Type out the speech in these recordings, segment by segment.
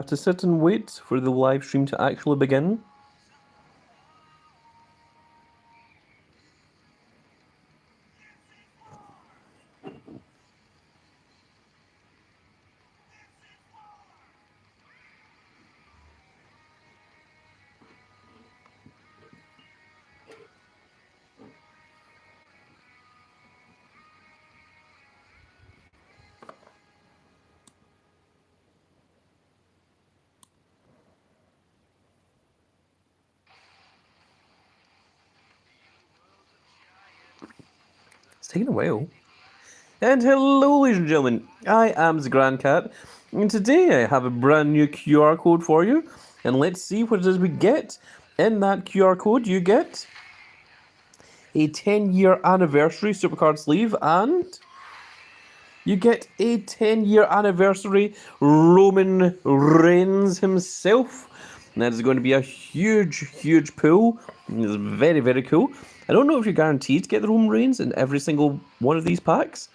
have to sit and wait for the live stream to actually begin. It's taking a while. And hello, ladies and gentlemen, I am the Grand Cat, and today I have a brand new QR code for you, and let's see what it is we get. In that QR code, you get a 10-year anniversary Supercard sleeve, and you get a 10-year anniversary Roman Reigns himself. And that is going to be a huge, huge pull. It's very, very cool. I don't know if you're guaranteed to get the Roman Reigns in every single one of these packs,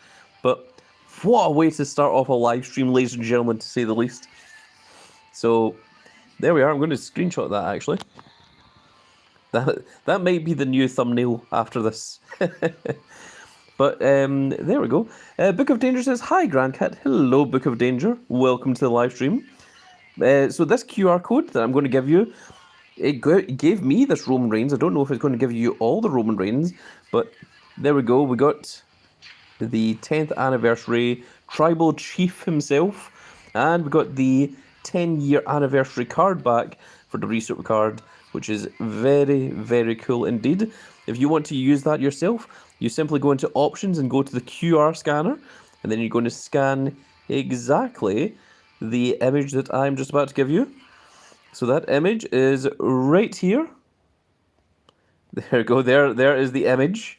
but what a way to start off a live stream, ladies and gentlemen, to say the least. So, there we are. I'm going to screenshot that, actually. That might be the new thumbnail after this. But there we go. Book of Danger says, "Hi, Grandcat." Hello, Book of Danger. Welcome to the live stream. So this QR code that I'm going to give you, it gave me this Roman Reigns. I don't know if it's going to give you all the Roman Reigns, but there we go. We got the 10th anniversary Tribal Chief himself, and we got the 10-year anniversary card back for the Supercard, which is very, very cool indeed. If you want to use that yourself, you simply go into options and go to the QR scanner, and then you're going to scan exactly the image that I'm just about to give you. So that image is right here. There we go. There is the image.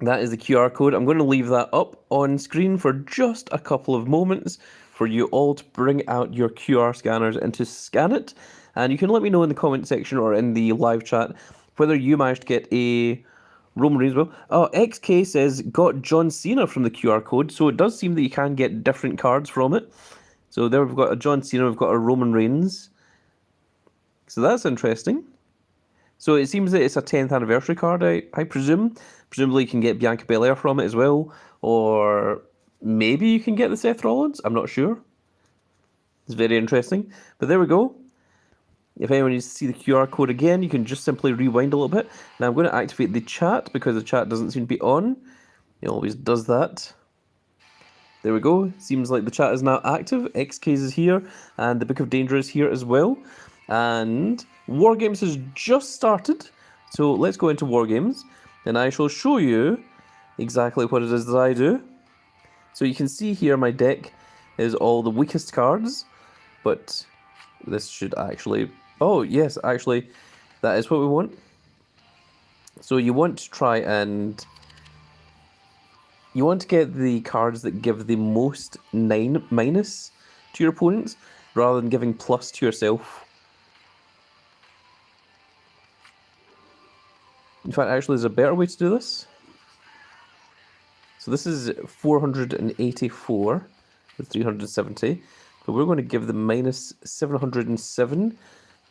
That is the QR code. I'm going to leave that up on screen for just a couple of moments for you all to bring out your QR scanners and to scan it. And you can let me know in the comment section or in the live chat whether you managed to get a Roman Reigns. Oh, XK says got John Cena from the QR code. So it does seem that you can get different cards from it. So there we've got a John Cena, we've got a Roman Reigns. So that's interesting. So it seems that it's a 10th anniversary card, I presume. Presumably you can get Bianca Belair from it as well. Or maybe you can get the Seth Rollins. I'm not sure. It's very interesting. But there we go. If anyone needs to see the QR code again, you can just simply rewind a little bit. Now I'm going to activate the chat because the chat doesn't seem to be on. It always does that. There we go. Seems like the chat is now active. XKs is here, and the Book of Danger is here as well. And War Games has just started. So let's go into War Games, and I shall show you exactly what it is that I do. So you can see here my deck is all the weakest cards, but this should actually... Oh, yes, actually, that is what we want. So you want to try and... You want to get the cards that give the most 9 minus to your opponents, rather than giving plus to yourself. In fact, actually, there's a better way to do this. So this is 484 with 370. But we're going to give them minus 707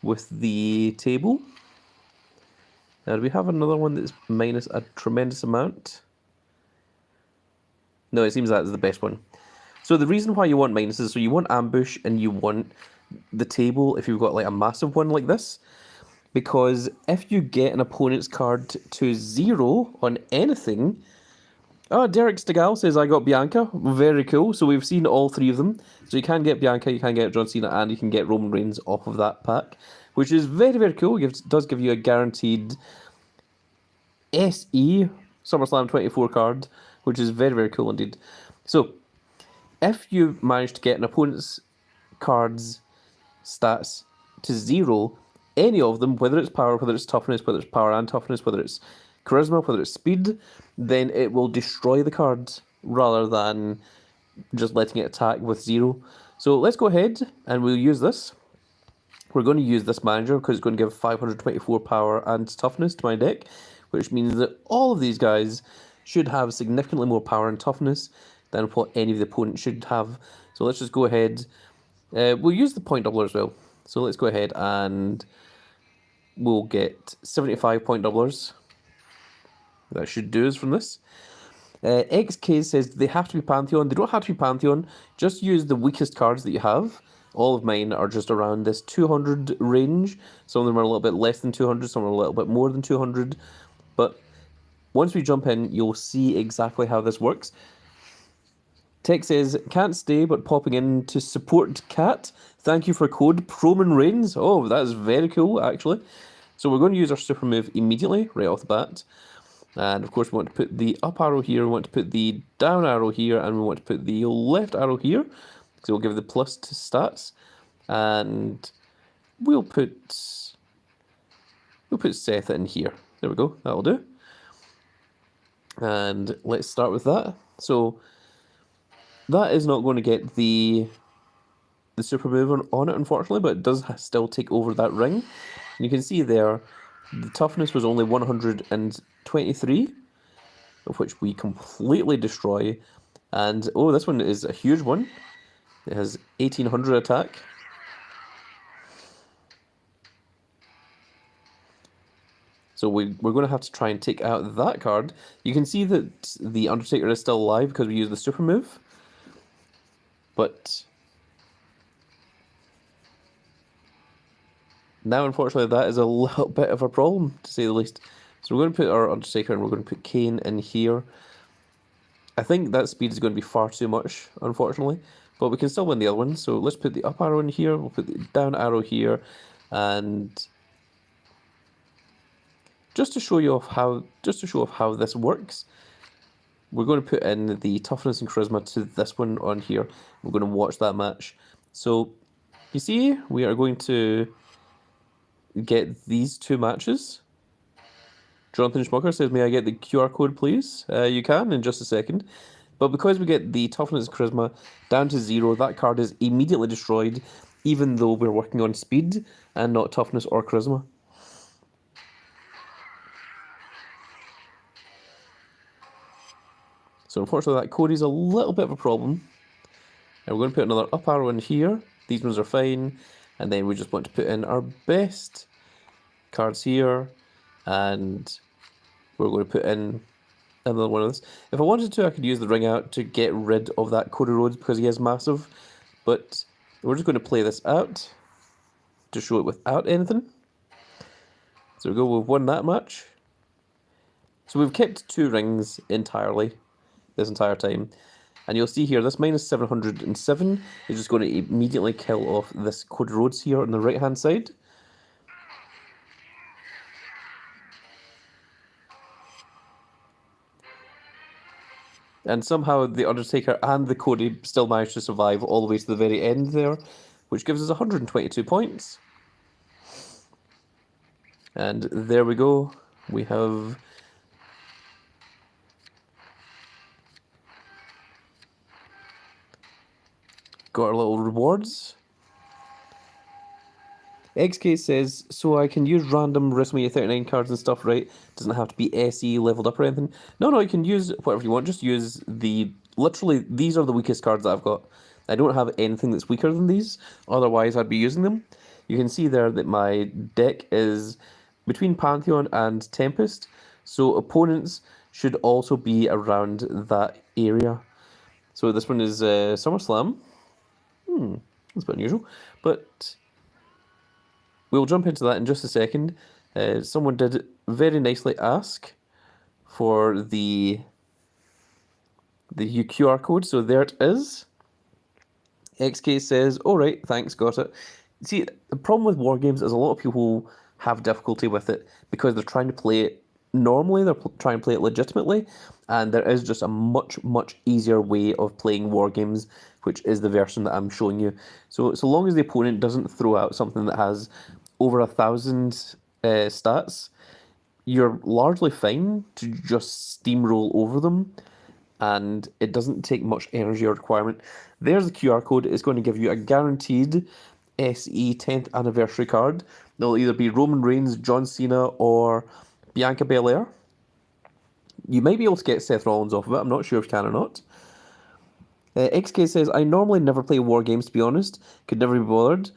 with the table. Now, do we have another one that's minus a tremendous amount? No, it seems that is the best one. So the reason why you want minuses, so you want ambush and you want the table if you've got like a massive one like this. Because if you get an opponent's card to 0 on anything... Oh, Derek Stegall says, I got Bianca. Very cool. So we've seen all 3 of them. So you can get Bianca, you can get John Cena, and you can get Roman Reigns off of that pack. Which is very, very cool. It does give you a guaranteed SE Summerslam 24 card, which is very, very cool indeed. So, if you manage to get an opponent's cards stats to 0, any of them, whether it's power, whether it's toughness, whether it's power and toughness, whether it's charisma, whether it's speed, then it will destroy the cards rather than just letting it attack with 0. So let's go ahead and we'll use this. We're going to use this manager because it's going to give 524 power and toughness to my deck, which means that all of these guys should have significantly more power and toughness than what any of the opponents should have. So let's just go ahead We'll use the point doubler as well. So let's go ahead and we'll get 75 point doublers. That should do us from this. XK says they have to be Pantheon. They don't have to be Pantheon. Just use the weakest cards that you have. All of mine are just around this 200 range. Some of them are a little bit less than 200. Some are a little bit more than 200. But once we jump in, you'll see exactly how this works. Tech says, can't stay but popping in to support Cat. Thank you for code Proman Reigns. Oh, that is very cool, actually. So we're going to use our super move immediately, right off the bat. And of course we want to put the up arrow here, we want to put the down arrow here, and we want to put the left arrow here. So we'll give the plus to stats. And we'll put Seth in here. There we go, that'll do. And let's start with that. So that is not going to get the super move on it, unfortunately, but it does still take over that ring. And you can see there, the toughness was only 123, of which we completely destroy. And, oh, this one is a huge one. It has 1800 attack. So we're going to have to try and take out that card. You can see that the Undertaker is still alive because we use the super move. But now, unfortunately, that is a little bit of a problem, to say the least. So we're going to put our Undertaker and we're going to put Kane in here. I think that speed is going to be far too much, unfortunately. But we can still win the other one. So let's put the up arrow in here. We'll put the down arrow here. And just to show off how this works, we're going to put in the toughness and charisma to this one on here. We're going to watch that match. So you see, we are going to get these two matches. Jonathan Schmucker says, may I get the QR code, please? You can in just a second. But because we get the toughness and charisma down to 0, that card is immediately destroyed, even though we're working on speed and not toughness or charisma. So unfortunately that Cody's a little bit of a problem. And we're going to put another up arrow in here. These ones are fine. And then we just want to put in our best cards here. And we're going to put in another one of this. If I wanted to, I could use the ring out to get rid of that Cody Rhodes because he is massive. But we're just going to play this out to show it without anything. So we've won that match. So we've kept 2 rings entirely this entire time. And you'll see here, this minus 707 is just going to immediately kill off this Cody Rhodes here on the right-hand side. And somehow the Undertaker and the Cody still managed to survive all the way to the very end there, which gives us 122 points. And there we go. We have got our little rewards. XK says, so I can use random WrestleMania 39 cards and stuff, right? Doesn't have to be SE leveled up or anything. No, you can use whatever you want. Just use literally, these are the weakest cards that I've got. I don't have anything that's weaker than these. Otherwise, I'd be using them. You can see there that my deck is between Pantheon and Tempest. So opponents should also be around that area. So this one is Summerslam. That's a bit unusual. But we'll jump into that in just a second. Someone did very nicely ask for the QR code, so there it is. XK says, all right, thanks, got it. See, the problem with war games is a lot of people have difficulty with it because they're trying to play it normally, they're trying to play it legitimately, and there is just a much, much easier way of playing war games, which is the version that I'm showing you. So long as the opponent doesn't throw out something that has over 1,000 stats, you're largely fine to just steamroll over them, and it doesn't take much energy or requirement. There's the QR code. It's going to give you a guaranteed SE 10th anniversary card. There'll either be Roman Reigns, John Cena, or Bianca Belair. You might be able to get Seth Rollins off of it. I'm not sure if you can or not. XK says, I normally never play war games, to be honest. Could never be bothered.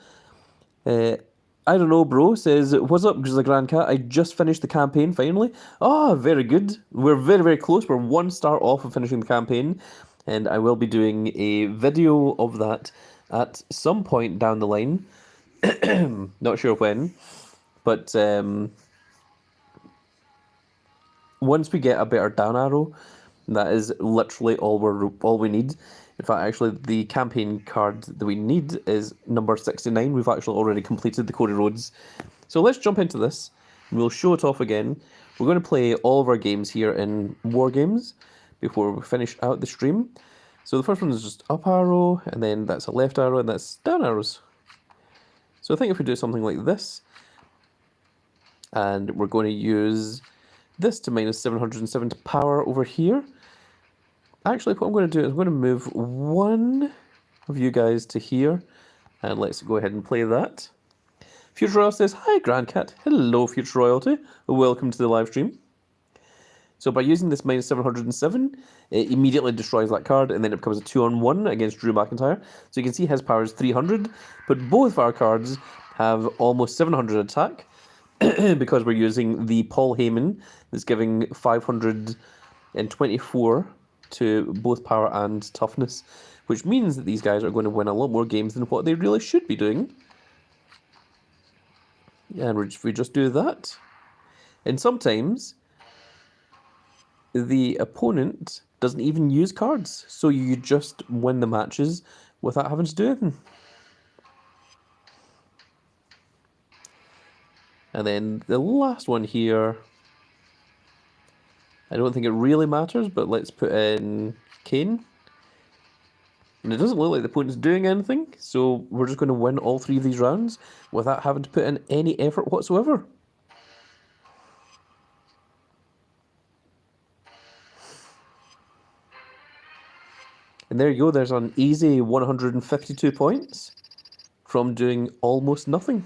I don't know, bro, says, what's up, Grizzly Grand Cat? I just finished the campaign, finally. Ah, very good. We're very, very close. We're 1 star off of finishing the campaign. And I will be doing a video of that at some point down the line. Not sure when. But once we get a better down arrow, that is literally all we need. In fact, actually, the campaign card that we need is number 69. We've actually already completed the Cody Rhodes. So let's jump into this. We'll show it off again. We're going to play all of our games here in War Games before we finish out the stream. So the first one is just up arrow, and then that's a left arrow, and that's down arrows. So I think if we do something like this, and we're going to use this to minus 770 power over here. Actually, what I'm going to do is I'm going to move one of you guys to here, and let's go ahead and play that. Future Royalty says, hi Grand Cat. Hello Future Royalty, welcome to the live stream. So by using this minus 707, it immediately destroys that card, and then it becomes a 2-on-1 against Drew McIntyre. So you can see his power is 300, but both of our cards have almost 700 attack, because we're using the Paul Heyman that's giving 524 to both power and toughness, which means that these guys are going to win a lot more games than what they really should be doing. And we just do that. And sometimes the opponent doesn't even use cards, so you just win the matches without having to do anything. And then the last one here, I don't think it really matters, but let's put in Kane. And it doesn't look like the opponent's doing anything, so we're just going to win all 3 of these rounds without having to put in any effort whatsoever. And there you go, there's an easy 152 points from doing almost nothing.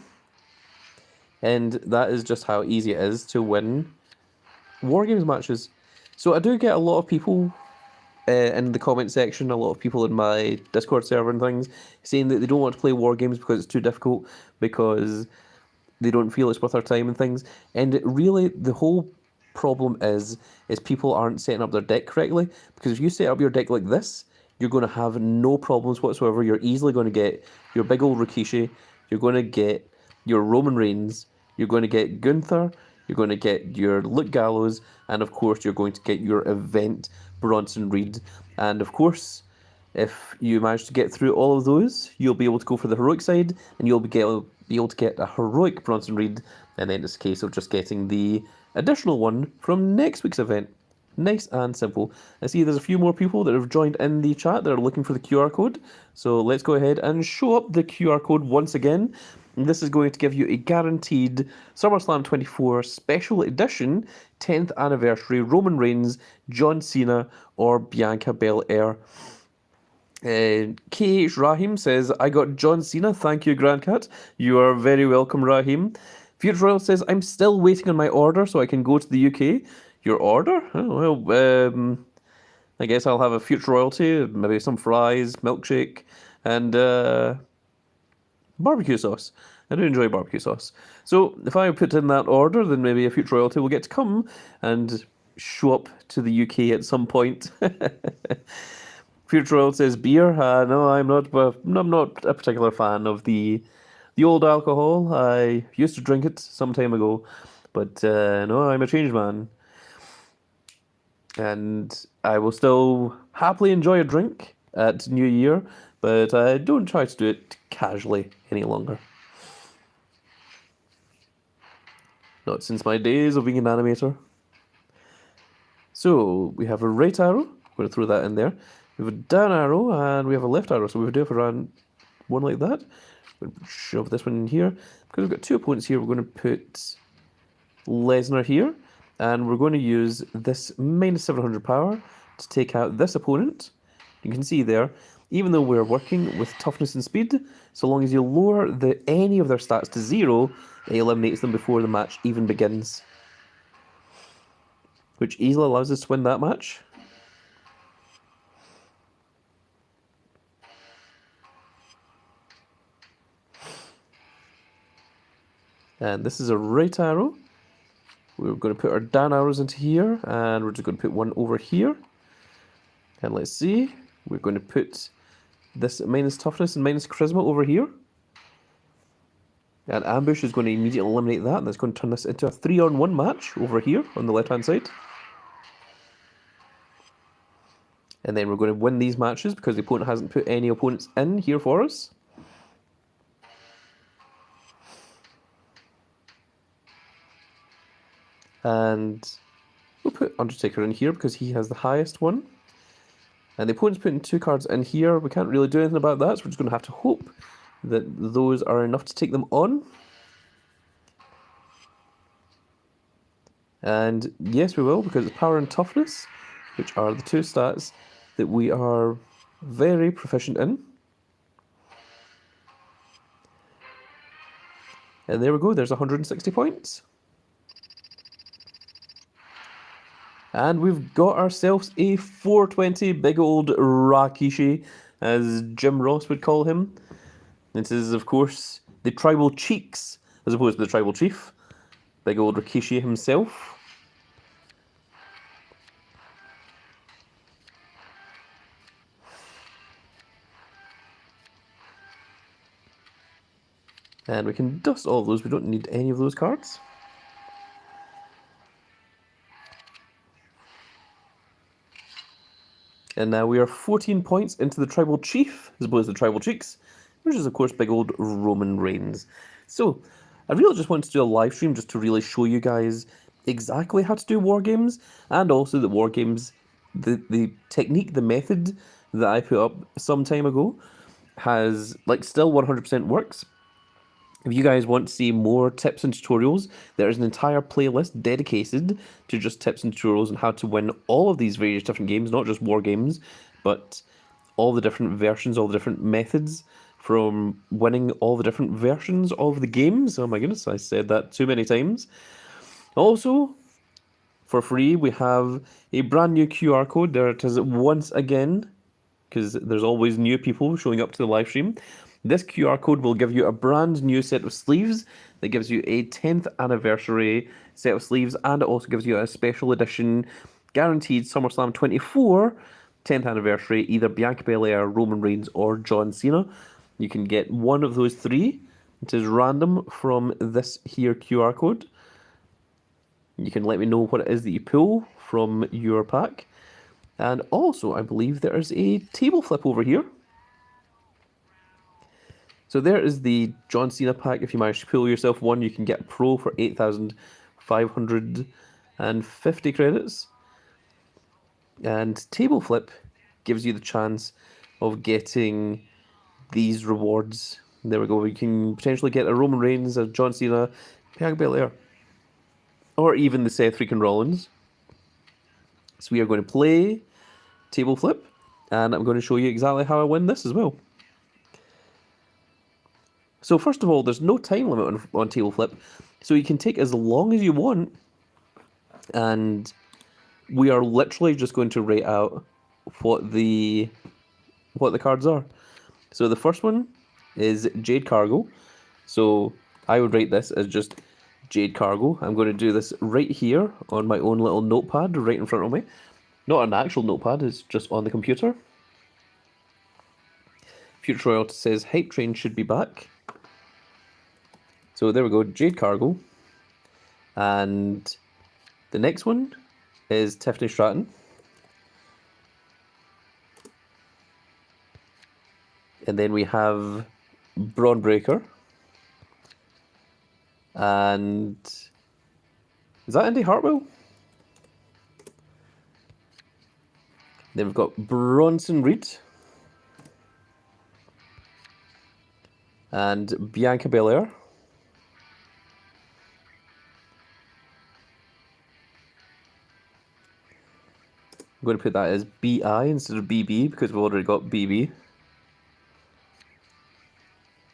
And that is just how easy it is to win War Games matches. So I do get a lot of people in the comment section, a lot of people in my Discord server and things, saying that they don't want to play War Games because it's too difficult, because they don't feel it's worth their time and things. And really, the whole problem is people aren't setting up their deck correctly, because if you set up your deck like this, you're going to have no problems whatsoever. You're easily going to get your big old Rikishi, you're going to get your Roman Reigns, you're going to get Gunther, you're going to get your Luke Gallows, and of course you're going to get your event Bronson Reed. And of course, if you manage to get through all of those, you'll be able to go for the heroic side, and you'll be able to get a heroic Bronson Reed, and then it's a case of just getting the additional one from next week's event. Nice and simple. I see there's a few more people that have joined in the chat that are looking for the QR code. So let's go ahead and show up the QR code once again. And this is going to give you a guaranteed Summerslam 24 special edition 10th anniversary Roman Reigns, John Cena, or Bianca Belair. KH Rahim says, I got John Cena. Thank you, Grand Cat. You are very welcome, Rahim. Future Royal says, I'm still waiting on my order so I can go to the UK. Your order? Oh, well, I guess I'll have a Future Royalty, maybe some fries, milkshake, and barbecue sauce. I do enjoy barbecue sauce. So if I put in that order, then maybe a Future Royalty will get to come and show up to the UK at some point. Future Royalty says beer. No, I'm not a particular fan of the old alcohol. I used to drink it some time ago, but no, I'm a changed man. And I will still happily enjoy a drink at New Year, but I don't try to do it casually any longer. Not since my days of being an animator. So we have a right arrow. I'm going to throw that in there. We have a down arrow and we have a left arrow. So we would do if we ran one like that. We're going to shove this one in here. Because we've got 2 opponents here, we're going to put Lesnar here. And we're going to use this minus 700 power to take out this opponent. You can see there, even though we're working with toughness and speed, so long as you lower any of their stats to 0, it eliminates them before the match even begins. Which easily allows us to win that match. And this is a right arrow. We're going to put our down arrows into here, and we're just going to put one over here. And let's see, we're going to put this minus toughness and minus charisma over here. And ambush is going to immediately eliminate that, and that's going to turn this into a 3-on-1 match over here on the left-hand side. And then we're going to win these matches because the opponent hasn't put any opponents in here for us. And we'll put Undertaker in here because he has the highest one. And the opponent's putting 2 cards in here. We can't really do anything about that, so we're just going to have to hope that those are enough to take them on. And yes, we will, because it's power and toughness, which are the 2 stats that we are very proficient in. And there we go, there's 160 points. And we've got ourselves a 420 big old Rikishi, as Jim Ross would call him. This is, of course, the tribal cheeks, as opposed to the tribal chief. Big old Rikishi himself. And we can dust all of those, we don't need any of those cards. And now we are 14 points into the tribal chief, as opposed to the tribal cheeks, which is, of course, big old Roman Reigns. So, I really just wanted to do a live stream just to really show you guys exactly how to do war games, and also the war games, the technique, the method that I put up some time ago has, like, still 100% works. If you guys want to see more tips and tutorials, there is an entire playlist dedicated to just tips and tutorials on how to win all of these various different games, not just war games, but all the different versions, all the different methods from winning all the different versions of the games. Oh my goodness, I said that too many times. Also, for free, we have a brand new QR code. There it is once again, because there's always new people showing up to the live stream. This QR code will give you a brand new set of sleeves that gives you a 10th anniversary set of sleeves, and it also gives you a special edition guaranteed Summerslam 24 10th anniversary, either Bianca Belair, Roman Reigns, or John Cena. You can get one of those 3. It is random from this here QR code. You can let me know what it is that you pull from your pack. And also, I believe there is a table flip over here. So there is the John Cena pack. If you manage to pull yourself one, you can get a pro for 8,550 credits. And table flip gives you the chance of getting these rewards. There we go. You can potentially get a Roman Reigns, a John Cena, Bianca Belair, or even the Seth freaking Rollins. So we are going to play table flip, and I'm going to show you exactly how I win this as well. So first of all, there's no time limit on table flip, so you can take as long as you want, and we are literally just going to rate out what the cards are. So the first one is Jade Cargo. So I would rate this as just Jade Cargo. I'm going to do this right here on my own little notepad right in front of me. Not an actual notepad, it's just on the computer. Future Royalty says Hype Train should be back. So there we go, Jade Cargo. And the next one is Tiffany Stratton. And then we have Braun Breaker. And is that Indy Hartwell? Then we've got Bronson Reed. And Bianca Belair. I'm going to put that as BI instead of BB because we've already got BB.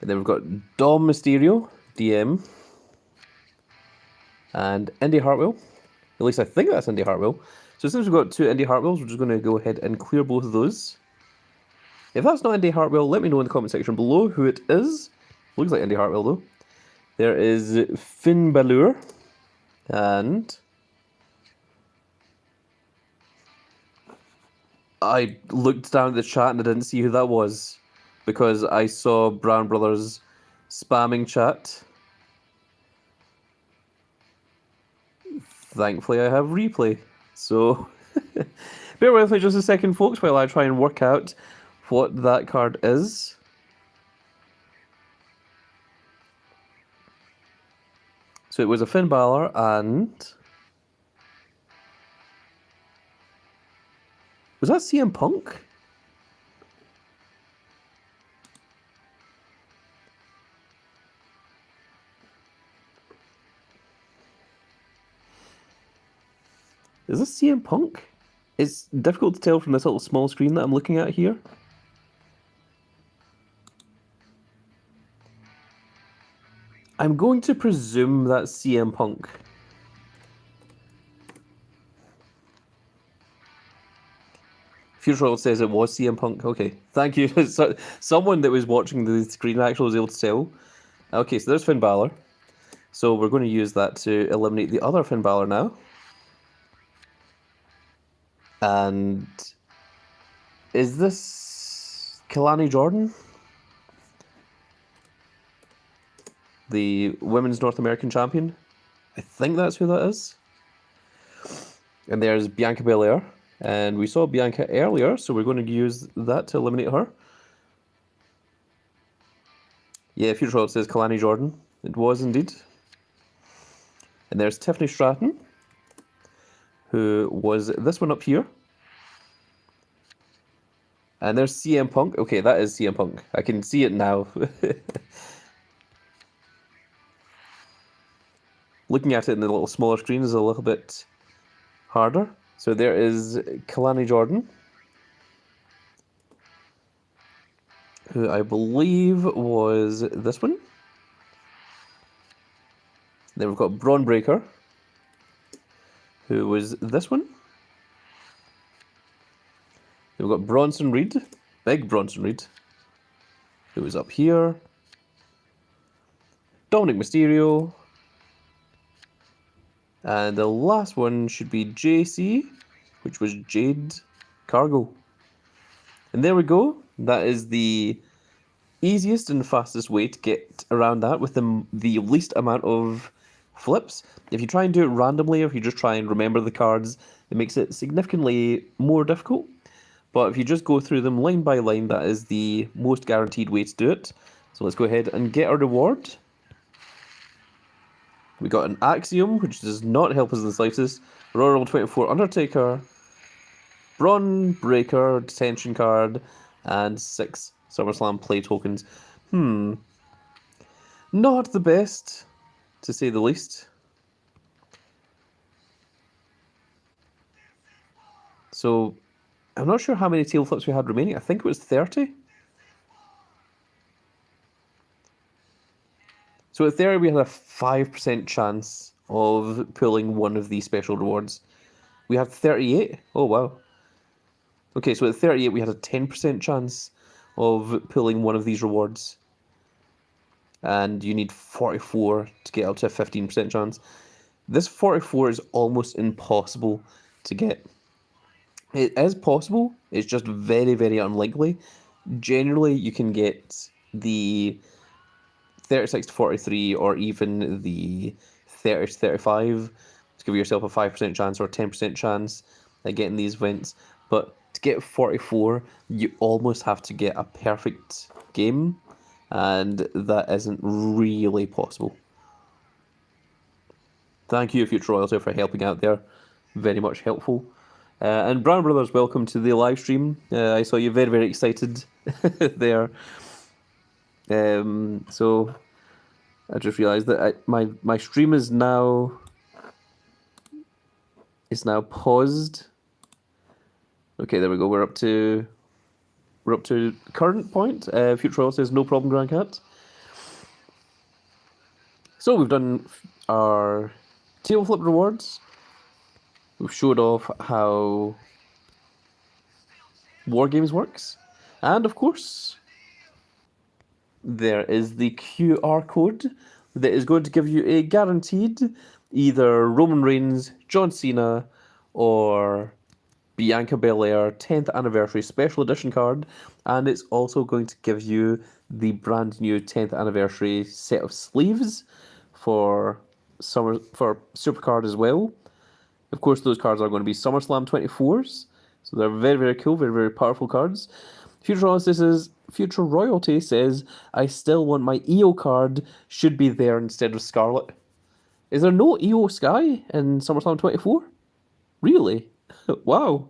And then we've got Dom Mysterio, DM. And Indy Hartwell. At least I think that's Indy Hartwell. So since we've got 2 Indy Hartwells, we're just going to go ahead and clear both of those. If that's not Indy Hartwell, let me know in the comment section below who it is. Looks like Indy Hartwell though. There is Finn Balor, and I looked down at the chat and I didn't see who that was because I saw Brown Brothers spamming chat. Thankfully, I have replay, so bear with me just a second, folks, while I try and work out what that card is. So it was a Finn Balor, and was that CM Punk? Is this CM Punk? It's difficult to tell from this little small screen that I'm looking at here. I'm going to presume that's CM Punk. Future World says it was CM Punk. Okay, thank you. So, someone that was watching the screen actually was able to tell. Okay, so there's Finn Balor. So we're going to use that to eliminate the other Finn Balor now. And is this Kalani Jordan? The Women's North American Champion? I think that's who that is. And there's Bianca Belair. And we saw Bianca earlier, so we're going to use that to eliminate her. Yeah, Future World says Kalani Jordan. It was indeed. And there's Tiffany Stratton, who was this one up here. And there's CM Punk. Okay, that is CM Punk. I can see it now. Looking at it in the little smaller screen is a little bit harder. So there is Kalani Jordan, who I believe was this one. Then we've got Braun Breaker, who was this one. Then we've got Bronson Reed, big Bronson Reed, who was up here. Dominic Mysterio. And the last one should be JC, which was Jade Cargo. And there we go. That is the easiest and fastest way to get around that with the least amount of flips. If you try and do it randomly, or if you just try and remember the cards, it makes it significantly more difficult. But if you just go through them line by line, that is the most guaranteed way to do it. So let's go ahead and get our reward. We got an Axiom, which does not help us in the slightest. Royal Rumble 24 Undertaker, Braun Breaker detention card, and 6 Summerslam play tokens. Not the best, to say the least. So, I'm not sure how many tail flips we had remaining. I think it was 30. So at 30, we had a 5% chance of pulling one of these special rewards. We had 38. Oh, wow. Okay, so at 38, we had a 10% chance of pulling one of these rewards. And you need 44 to get up to a 15% chance. This 44 is almost impossible to get. It is possible, it's just very, very unlikely. Generally, you can get the 36 to 43 or even the 30 to 35 to give yourself a 5% chance or a 10% chance at getting these events. But to get 44, you almost have to get a perfect game, and that isn't really possible. Thank you, Future Royalty, for helping out there. Very much helpful. And Brown Brothers, welcome to the live stream. I saw you very, very excited there. So I just realised that my stream is now paused. Okay, there we go. We're up to current point. Future Royal says no problem, Grand Cat. So we've done our table flip rewards. We've showed off how War Games works. And of course, there is the QR code that is going to give you a guaranteed either Roman Reigns, John Cena, or Bianca Belair 10th anniversary special edition card, and it's also going to give you the brand new 10th anniversary set of sleeves for Supercard as well. Of course, those cards are going to be Summerslam 24s, so they're very, very cool, very, very powerful cards. Future Royalty says, I still want my EO card, should be there instead of Scarlet. Is there no EO Sky in SummerSlam 24? Really? Wow.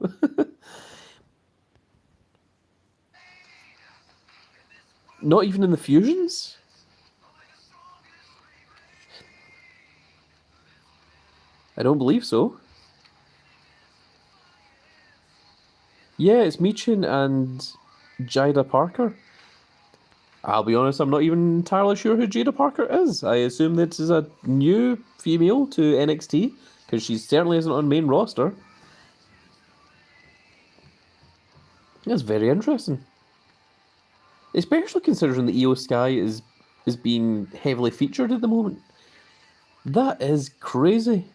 Not even in the fusions? I don't believe so. Yeah, it's Michin and Jada Parker. I'll be honest, I'm not even entirely sure who Jada Parker is. I assume this is a new female to NXT, because she certainly isn't on main roster. That's very interesting. Especially considering the EO Sky is being heavily featured at the moment. That is crazy.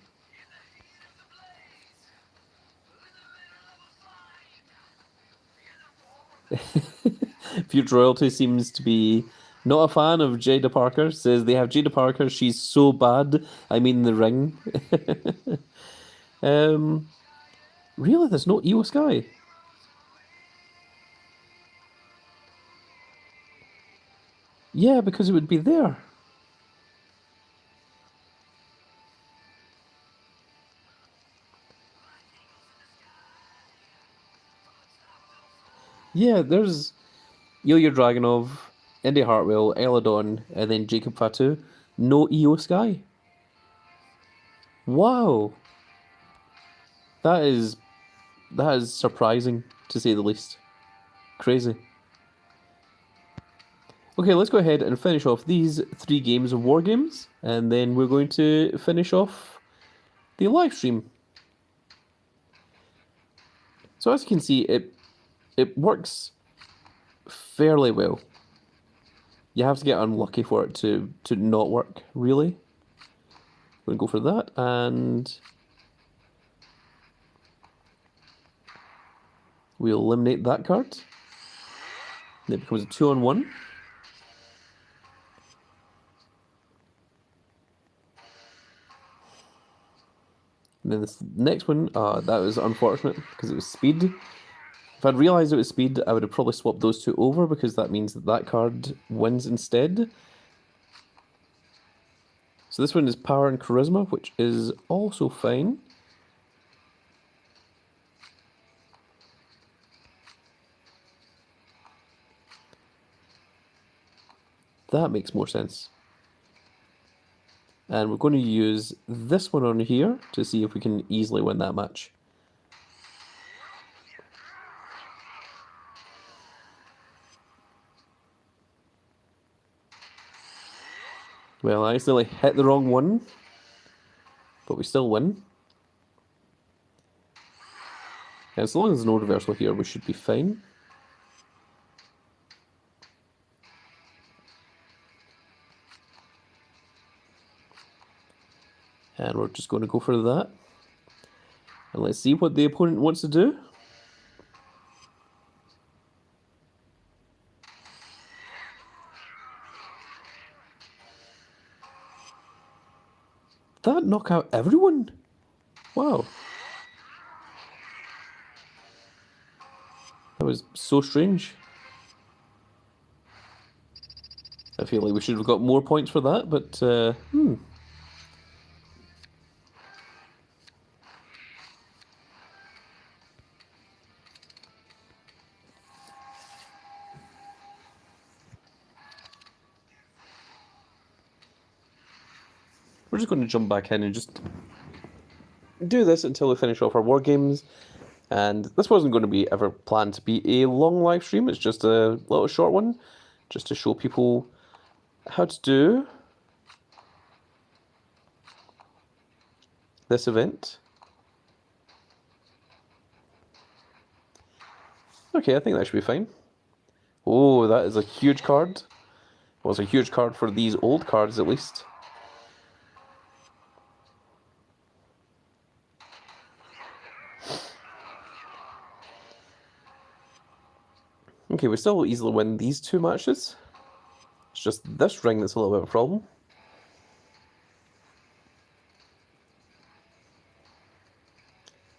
Future Royalty seems to be not a fan of Jada Parker. Says they have Jada Parker. She's so bad. I mean, the ring. Really, there's no EO Sky. Yeah, because it would be there. Yeah, there's Ilya Dragunov, Indy Hartwell, Eladon, and then Jacob Fatu. No EO Sky. Wow. That is surprising, to say the least. Crazy. Okay, let's go ahead and finish off these 3 games of War Games, and then we're going to finish off the live stream. So as you can see, it works fairly well. You have to get unlucky for it to not work, really. We're going to go for that, and we'll eliminate that card. It becomes a 2-on-1. And then this next one, that was unfortunate because it was speed. If I'd realised it was speed, I would have probably swapped those 2 over, because that means that card wins instead. So this one is power and charisma, which is also fine. That makes more sense. And we're going to use this one on here to see if we can easily win that match. Well, I accidentally hit the wrong one, but we still win. And as long as there's no reversal here, we should be fine. And we're just going to go for that. And let's see what the opponent wants to do. That knock out everyone? Wow. That was so strange. I feel like we should have got more points for that, but we're just going to jump back in and just do this until we finish off our War Games. And this wasn't going to be ever planned to be a long live stream. It's just a little short one, just to show people how to do this event. Okay, I think that should be fine. Oh, that is a huge card. Well, it's a huge card for these old cards, at least. Okay, we still easily win these two matches. It's just this ring that's a little bit of a problem.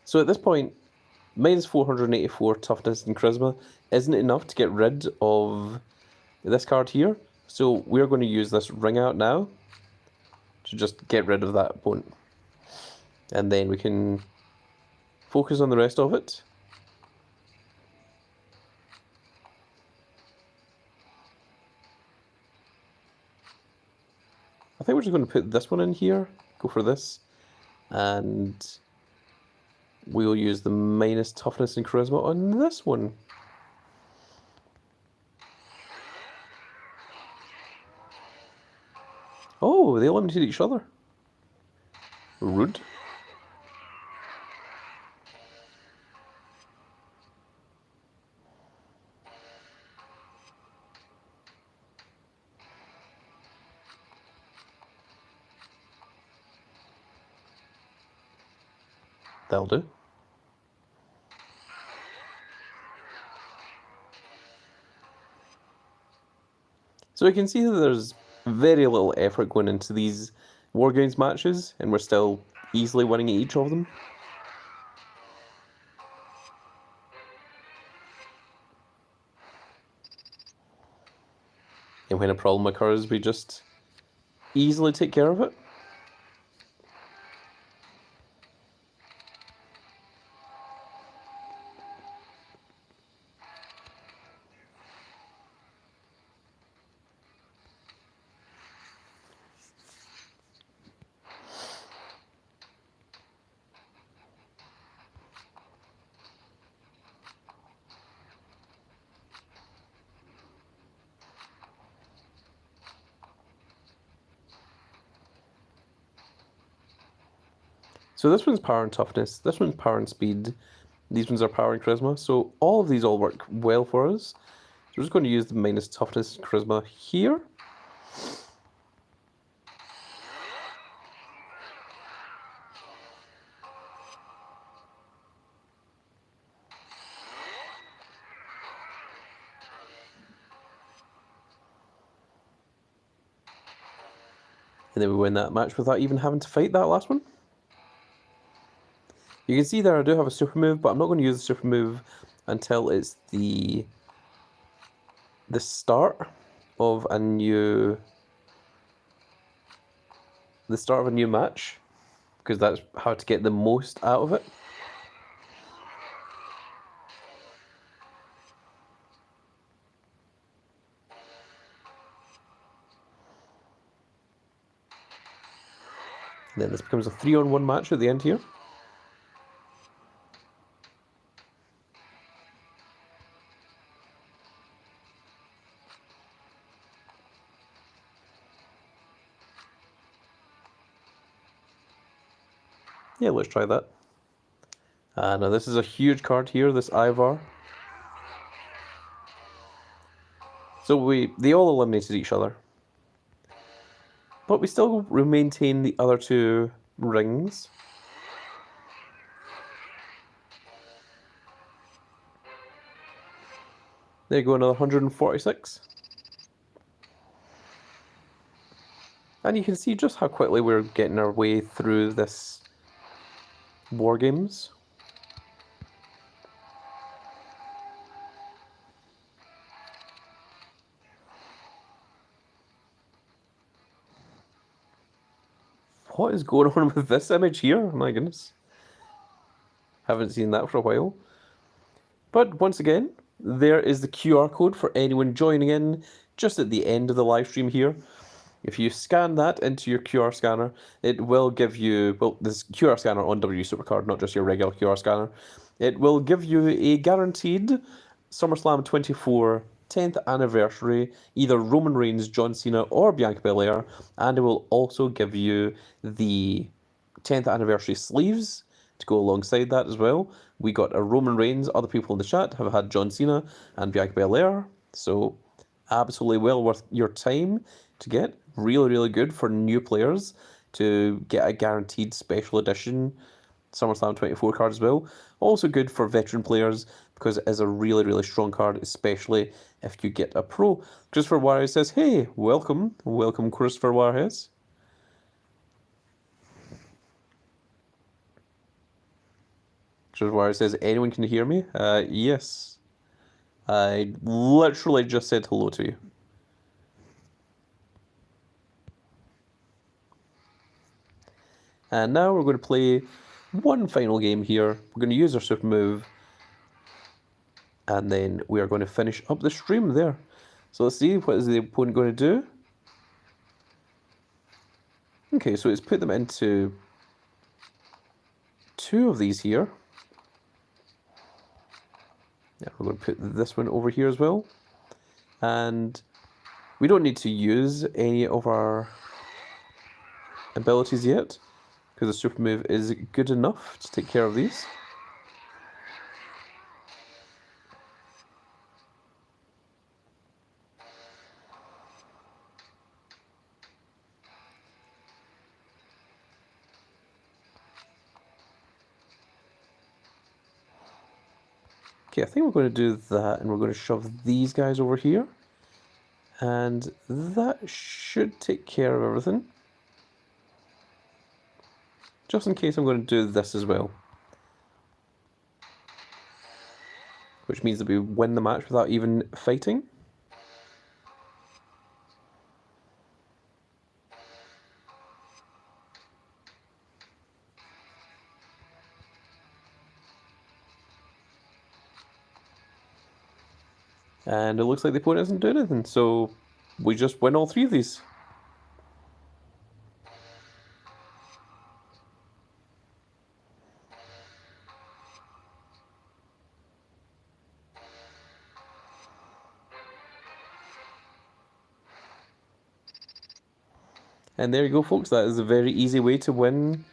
So at this point, minus 484 toughness and charisma isn't enough to get rid of this card here. So we're going to use this ring out now to just get rid of that opponent. And then we can focus on the rest of it. I think we're just going to put this one in here, go for this, and we'll use the minus toughness and charisma on this one. Oh, they eliminated each other. Rude. That'll do. So we can see that there's very little effort going into these War Games matches, and we're still easily winning each of them. And when a problem occurs, we just easily take care of it. So this one's power and toughness, this one's power and speed, these ones are power and charisma, so all of these all work well for us. So we're just going to use the minus toughness and charisma here. And then we win that match without even having to fight that last one. You can see there I do have a super move, but I'm not going to use the super move until it's the start of a new match, because that's how to get the most out of it. And then this becomes a 3-on-1 match at the end here. Yeah, let's try that. Now this is a huge card here, this Ivar. So they all eliminated each other. But we still maintain the other two rings. There you go, another 146. And you can see just how quickly we're getting our way through this War Games. What is going on with this image here? My goodness. Haven't seen that for a while. But once again, there is the QR code for anyone joining in just at the end of the live stream here. If you scan that into your QR scanner, it will give you, well, this QR scanner on WWE Supercard, not just your regular QR scanner. It will give you a guaranteed Summerslam 24 10th anniversary, either Roman Reigns, John Cena, or Bianca Belair, and it will also give you the 10th anniversary sleeves to go alongside that as well. We got a Roman Reigns, other people in the chat have had John Cena and Bianca Belair, so absolutely well worth your time to get. Really, really good for new players to get a guaranteed special edition SummerSlam 24 card as well. Also good for veteran players because it is a really, really strong card, especially if you get a pro. Christopher Juarez says, hey, welcome Christopher Juarez. Christopher Juarez says, anyone can hear me? Yes. I literally just said hello to you. And now we're going to play one final game here. We're going to use our super move. And then we are going to finish up the stream there. So let's see, what is the opponent going to do? Okay, so it's put them into 2 of these here. Yeah, we're going to put this one over here as well. And we don't need to use any of our abilities yet, because the super move is good enough to take care of these. Okay, I think we're going to do that, and we're going to shove these guys over here. And that should take care of everything. Just in case, I'm going to do this as well. Which means that we win the match without even fighting. And it looks like the opponent isn't doing anything, so we just win all 3 of these. And there you go, folks. That is a very easy way to win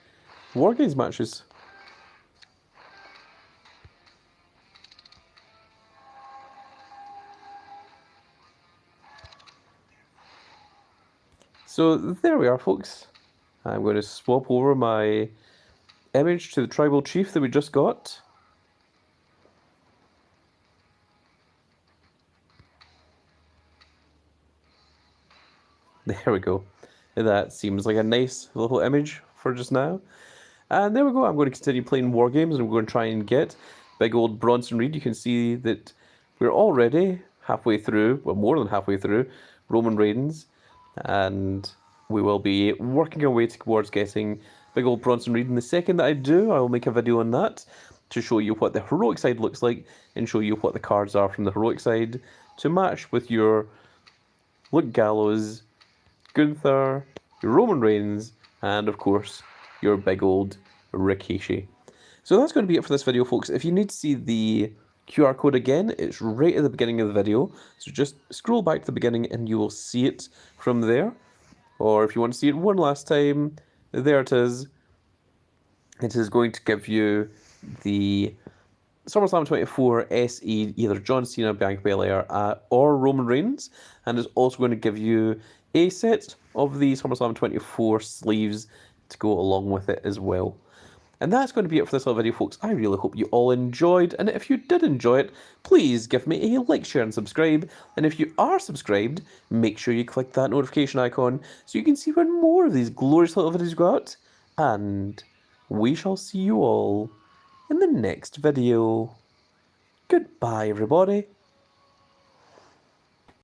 War Games matches. So there we are, folks. I'm going to swap over my image to the tribal chief that we just got. There we go. That seems like a nice little image for just now. And there we go. I'm going to continue playing War Games, and we're going to try and get big old Bronson Reed. You can see that we're already halfway through, well, more than halfway through, Roman Reigns. And we will be working our way towards getting big old Bronson Reed. And the second that I do, I will make a video on that to show you what the heroic side looks like and show you what the cards are from the heroic side to match with your Luke Gallows, Gunther, your Roman Reigns, and of course your big old Rikishi. So that's going to be it for this video, folks. If you need to see the QR code again, it's right at the beginning of the video, so just scroll back to the beginning and you will see it from there. Or if you want to see it one last time, there it is. It is going to give you the Summerslam 24 SE, either John Cena, Bianca Belair, or Roman Reigns, and it's also going to give you a set of the Summerslam 24 sleeves to go along with it as well. And that's going to be it for this little video, folks. I really hope you all enjoyed, and if you did enjoy it, please give me a like, share, and subscribe. And if you are subscribed, make sure you click that notification icon so you can see when more of these glorious little videos go out. And we shall see you all in the next video. Goodbye, everybody.